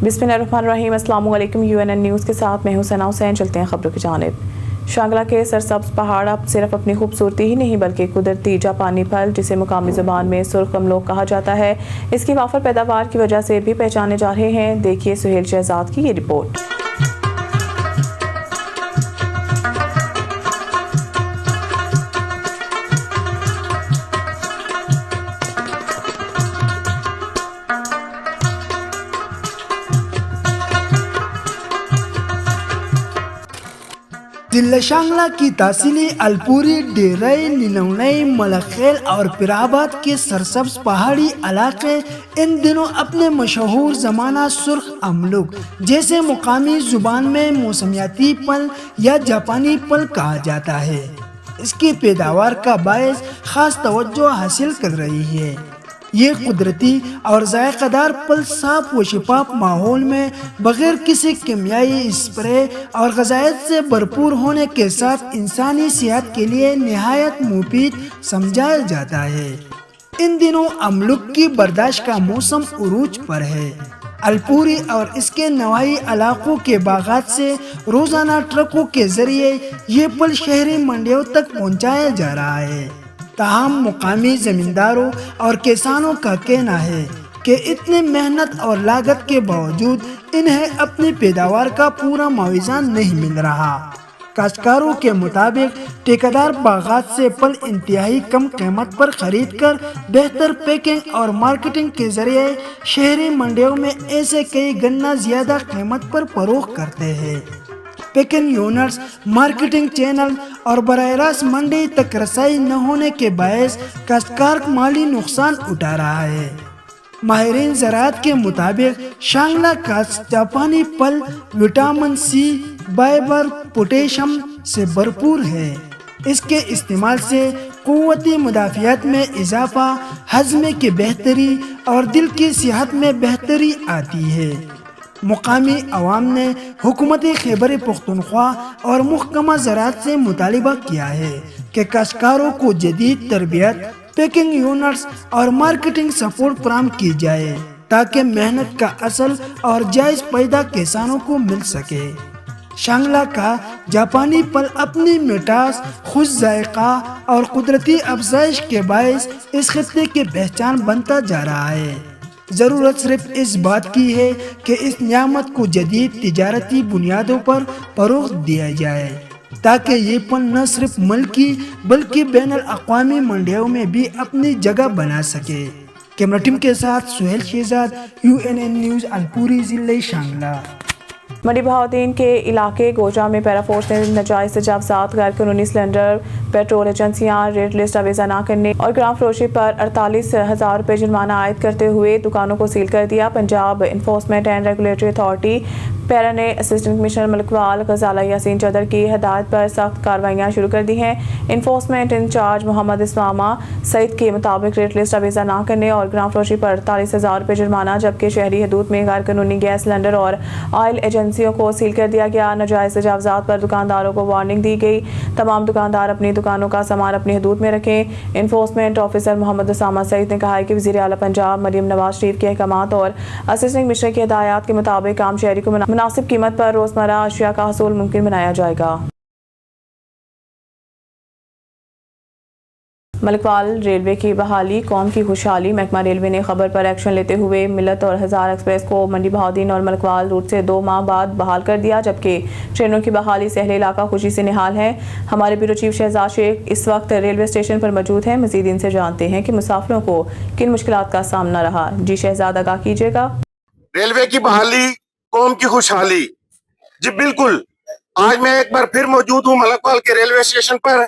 बिस्मिल्लाहिर्रहमानिर्रहीम। अस्सलाम वालेकुम। UNN न्यूज़ के साथ मैं हूं सना हुसैन। चलते हैं खबरों की जानिब। शांगला के सरसब्ज पहाड़ अब सिर्फ अपनी खूबसूरती ही नहीं बल्कि कुदरती जापानी फल, जिसे मुकामी ज़ुबान में सुर्ख अमलोग कहा जाता है, इसकी वाफर पैदावार की वजह से भी पहचाने जा रहे हैं। देखिए सुहेल शहजाद की ये रिपोर्ट। जिला शांगला की तहसीली अलपुरी, डेरई, नीलौनई, मलखेल और पिराबाद के सरसब्ज पहाड़ी इलाके इन दिनों अपने मशहूर ज़माना सुर्ख अमलुक, जैसे मुकामी ज़ुबान में मौसमियाती फल या जापानी फल कहा जाता है, इसकी पैदावार का बायस ख़ास तवज्जो हासिल कर रही है। ये कुदरती और जायकादार फल साफ व शफाफ माहौल में बगैर किसी कीमियाई स्प्रे और ग़िज़ायत से भरपूर होने के साथ इंसानी सेहत के लिए निहायत मुफीद समझा जाता है। इन दिनों अमलुक की बर्दाश्त का मौसम उरूज पर है। अलपुरी और इसके नवाही इलाकों के बागात से रोज़ाना ट्रकों के ज़रिए ये फल शहरी मंडियों तक पहुँचाया जा रहा है। ताहम मुकामी ज़मींदारों और किसानों का कहना है कि इतनी मेहनत और लागत के बावजूद इन्हें अपनी पैदावार का पूरा मुआवजा नहीं मिल रहा। काश्तकारों के मुताबिक ठेकेदार बागात से फल इंतहाई कम कीमत पर खरीद कर बेहतर पैकिंग और मार्केटिंग के जरिए शहरी मंडियों में ऐसे कई गन्ना ज़्यादा कीमत पर फरोख्त करते हैं। पैकिंग यूनिट्स, मार्केटिंग चैनल और बराह रास्त मंडी तक रसाई न होने के बायस काश्तकार माली नुकसान उठा रहा है। माहिरीन ज़राअत के मुताबिक शांगला का जापानी फल विटामिन सी, फाइबर, पोटेशियम से भरपूर है। इसके इस्तेमाल से क़ुव्वती मुदाफ़ियत में इजाफा, हज़्म की बेहतरी और दिल की सेहत में बेहतरी आती है। मुकामी अवाम ने हुकूमत खैबर पख्तूनख्वा और महकमा ज़राअत से मुतालिबा किया है कि काश्तकारों को जदीद तरबियत, पैकिंग यूनिट्स और मार्केटिंग सपोर्ट फराहम की जाए ताकि मेहनत का असल और जायज़ फ़ायदा किसानों को मिल सके। शांगला का जापानी फल अपनी मिठास, खुश जायका और कुदरती अफजाइश के बायस इस खित्ते की पहचान बनता जा रहा है। ज़रूरत सिर्फ इस बात की है कि इस नियामत को जदीद तिजारती बुनियादों पर फ़रोग़ दिया जाए ताकि ये फल न सिर्फ मुल्की बल्कि बैनुल अक़वामी मंडियों में भी अपनी जगह बना सके। कैमरा टीम के साथ सुहेल शहजाद, UNN न्यूज़, अलपुरी, ज़िला शांगला। मंडी बहाउद्दीन के इलाके गोजा में पैराफोर्स ने नाजायज़ तजावज़ात, गैर कानूनी सिलेंडर, पेट्रोल एजेंसियां, रेड लिस्ट अवेज़ा न करने और ग्राम फरोशी पर 48,000 रुपये जुर्माना आयद करते हुए दुकानों को सील कर दिया। Punjab enforcement and regulatory authority para ने असिस्टेंट कमिश्नर मलिकवाल गजाला यासीन चदर की हिदायत पर सख्त कार्रवाइयाँ शुरू कर दी हैं। इन्फोर्समेंट इंचार्ज मोहम्मद इस्लामा सईद के मुताबिक रेड लिस्ट अवेज़ा न करने और ग्राम फरोशी पर 48,000 रुपये जुर्माना, जबकि शहरी हदूद में गैर कानूनी गैस सिलेंडर और ऑयल एजेंसियों को सील कर दिया गया। नाजायज़ तजावज़ात पर दुकानदारों को वार्निंग दी गई। तमाम दुकानदार अपनी दुकानों का सामान अपनी हदूद में रखें। इन्फोर्समेंट ऑफिसर मोहम्मद उसामा सईद ने कहा है कि वज़ीर आला पंजाब मरियम नवाज शरीफ के अहकामात और असिस्टेंट कमिश्नर की हिदायत के मुताबिक आम शहरी को मुनासिब कीमत पर रोज़मर्रा अशिया का हसूल मुमकिन बनाया जाएगा। मलिकवाल रेलवे की बहाली कौम की खुशहाली। महकमा रेलवे ने खबर पर एक्शन लेते हुए मिलत और हज़ार एक्सप्रेस को मंडी बहाउद्दीन और मलिकवाल रूट से 2 माह बाद बहाल कर दिया, जबकि ट्रेनों की बहाली से अहले इलाका खुशी से निहाल है। हमारे ब्यूरो चीफ शहजाद शेख इस वक्त रेलवे स्टेशन पर मौजूद हैं। मज़ीद इनसे जानते हैं कि मुसाफिरों को किन मुश्किलात का सामना रहा। जी शहजाद, आगाह कीजिएगा। रेलवे की बहाली कौम की खुशहाली। जी बिल्कुल, आज मैं एक बार फिर मौजूद हूँ मलिकवाल के रेलवे स्टेशन पर।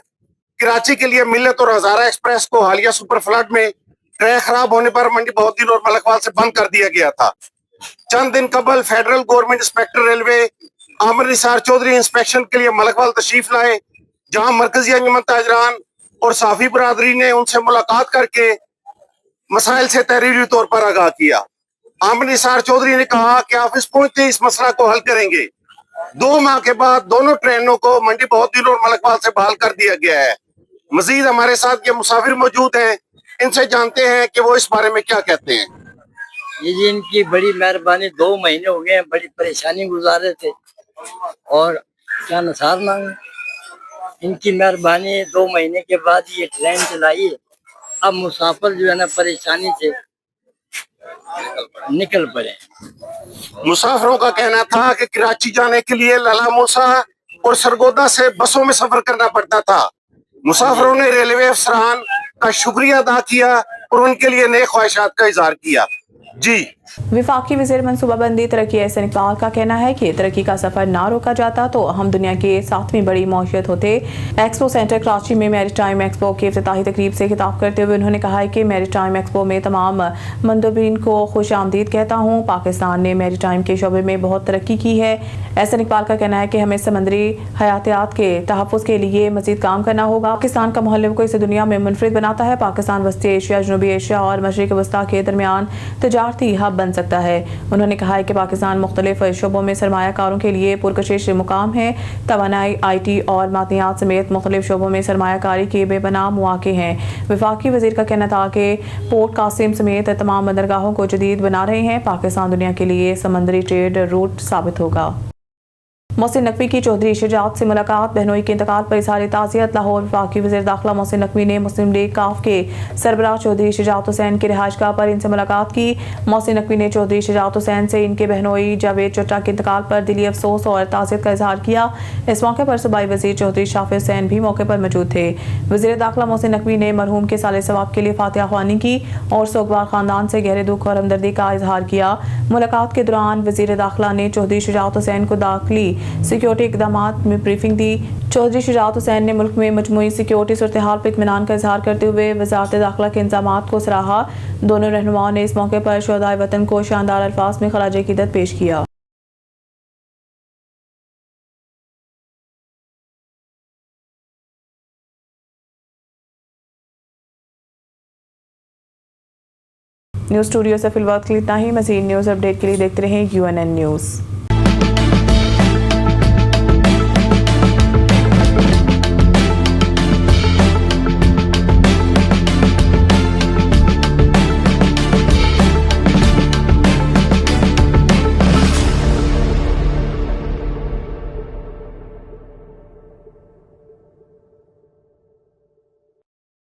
कराची के लिए मिलत और हजारा एक्सप्रेस को हालिया सुपर फ्लड में ट्रैक खराब होने पर मंडी बहाउद्दीन और मलिकवाल से बंद कर दिया गया था। चंद दिन कबल federal government inspector railway Aamir Nisar Chaudhry inspection के लिए मलिकवाल तशरीफ लाए, जहां मरकजी अंजुमन ताजरान और साफी बरादरी ने उनसे मुलाकात करके मसाइल से तहरीरी तौर पर आगाह किया। आमिर निसार चौधरी ने कहा कि ऑफिस पहुंचते इस मसला को हल करेंगे। 2 माह के बाद दोनों ट्रेनों को मंडी बहाउद्दीन और मलिकवाल से बहाल कर दिया गया है। मजीद हमारे साथ ये मुसाफिर मौजूद हैं, इनसे जानते हैं कि वो इस बारे में क्या कहते हैं। یہ جی ان کی بڑی مہربانی، 2 مہینے ہو گئے ہیں بڑی پریشانی گزارے تھے اور کیا نثار مانگے، ان کی مہربانی 2 مہینے کے بعد یہ ٹرین چلائی ہے، اب مسافر جو ہے نا پریشانی سے نکل پڑے۔ مسافروں کا کہنا تھا کہ کراچی جانے کے لیے للا موسیٰ اور سرگودا سے بسوں میں سفر کرنا پڑتا تھا۔ مسافروں نے ریلوے افسران کا شکریہ ادا کیا اور ان کے لیے نیک خواہشات کا اظہار کیا۔ جی وفاقی وزیر منصوبہ بندی ترقی احسن اقبال کا کہنا ہے کہ ترقی کا سفر نہ روکا جاتا تو ہم دنیا کے 7ویں بڑی معیشت ہوتے۔ ایکسپو سینٹر کراچی میں میری ٹائم ایکسپو کی افتتاحی تقریب سے خطاب کرتے ہوئے انہوں نے کہا کہ میری ٹائم ایکسپو میں تمام مندوبین کو خوش آمدید کہتا ہوں۔ پاکستان نے میری ٹائم کے شعبے میں بہت ترقی کی ہے۔ احسن اقبال کا کہنا ہے کہ ہمیں سمندری حیاتیات کے تحفظ کے لیے مزید کام کرنا ہوگا۔ پاکستان کا محلب کو اسے دنیا میں منفرد بناتا ہے۔ پاکستان وسطی ایشیا، جنوبی ایشیا اور مشرق وسطیٰ کے درمیان تجارتی ہب بن سکتا ہے۔ انہوں نے کہا کہ پاکستان مختلف شعبوں میں سرمایہ کاروں کے لیے پرکشش مقام ہے۔ توانائی، آئی ٹی اور معدنیات سمیت مختلف شعبوں میں سرمایہ کاری کے بے پناہ مواقع ہیں۔ وفاقی وزیر کا کہنا تھا کہ پورٹ قاسم سمیت تمام بندرگاہوں کو جدید بنا رہے ہیں۔ پاکستان دنیا کے لیے سمندری ٹریڈ روٹ ثابت ہوگا۔ محسن نقوی کی چودھری شجاعت سے ملاقات، بہنوئی کے انتقال پر اظہار تعزیت۔ لاہور۔ وفاقی وزیر داخلہ محسن نقوی نے مسلم لیگ کاف کے سربراہ چودھری شجاعت حسین کی رہائش گاہ پر ان سے ملاقات کی۔ محسن نقوی نے چودھری شجاعت حسین سے ان کے بہنوئی جاوید چٹا کے انتقال پر دلی افسوس اور تعزیت کا اظہار کیا۔ اس موقع پر صوبائی وزیر چودھری شافع حسین بھی موقع پر موجود تھے۔ وزیر داخلہ محسن نقوی نے مرحوم کے سالِ ثواب کے لیے فاتحہ خوانی کی اور سوگوار خاندان سے گہرے دکھ اور ہمدردی کا اظہار کیا۔ ملاقات کے دوران وزیر داخلہ نے چودھری شجاعت حسین کو داخلی سیکیورٹی اقدامات میں بریفنگ دی۔ چودھری شجاعت حسین نے ملک میں مجموعی سیکیورٹی صورتحال پر اطمینان کا اظہار کرتے ہوئے وزارت داخلہ کے انتظامات کو سراہا۔ دونوں رہنماؤں نے اس موقع پر شہدائے وطن کو شاندار الفاظ میں خراج عقیدت پیش کیا۔ نیوز اسٹوڈیو سے فی الوقت اتنا ہی۔ مزید نیوز اپڈیٹ کے لیے دیکھتے رہیں UNN نیوز۔